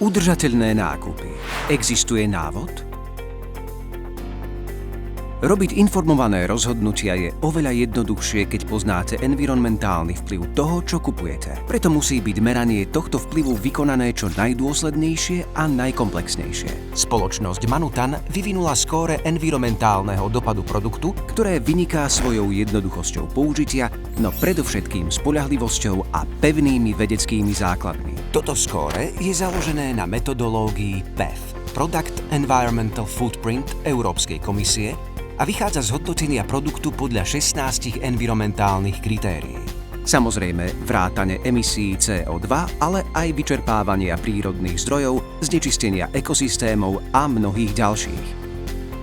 Udržateľné nákupy. Existuje návod? Robiť informované rozhodnutia je oveľa jednoduchšie, keď poznáte environmentálny vplyv toho, čo kupujete. Preto musí byť meranie tohto vplyvu vykonané čo najdôslednejšie a najkomplexnejšie. Spoločnosť Manutan vyvinula skóre environmentálneho dopadu produktu, ktoré vyniká svojou jednoduchosťou použitia, no predovšetkým spoľahlivosťou a pevnými vedeckými základmi. Toto skóre je založené na metodológii PEF, Product Environmental Footprint Európskej komisie, a vychádza z hodnotenia produktu podľa 16 environmentálnych kritérií. Samozrejme, vrátane emisí CO2, ale aj vyčerpávania prírodných zdrojov, znečistenia ekosystémov a mnohých ďalších.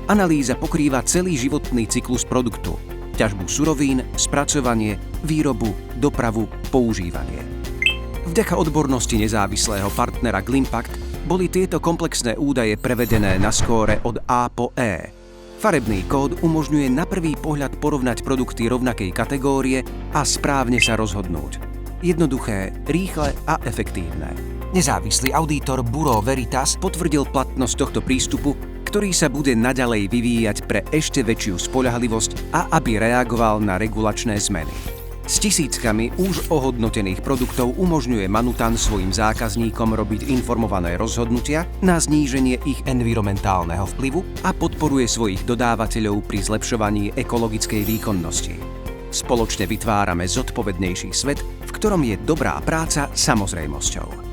Analýza pokrýva celý životný cyklus produktu, ťažbu surovín, spracovanie, výrobu, dopravu, používanie. Vďaka odbornosti nezávislého partnera Glimpact boli tieto komplexné údaje prevedené na skóre od A po E. Farebný kód umožňuje na prvý pohľad porovnať produkty rovnakej kategórie a správne sa rozhodnúť. Jednoduché, rýchle a efektívne. Nezávislý auditor Bureau Veritas potvrdil platnosť tohto prístupu, ktorý sa bude naďalej vyvíjať pre ešte väčšiu spoľahlivosť a aby reagoval na regulačné zmeny. S tisíckami už ohodnotených produktov umožňuje Manutan svojim zákazníkom robiť informované rozhodnutia na zníženie ich environmentálneho vplyvu a podporuje svojich dodávateľov pri zlepšovaní ekologickej výkonnosti. Spoločne vytvárame zodpovednejší svet, v ktorom je dobrá práca samozrejmosťou.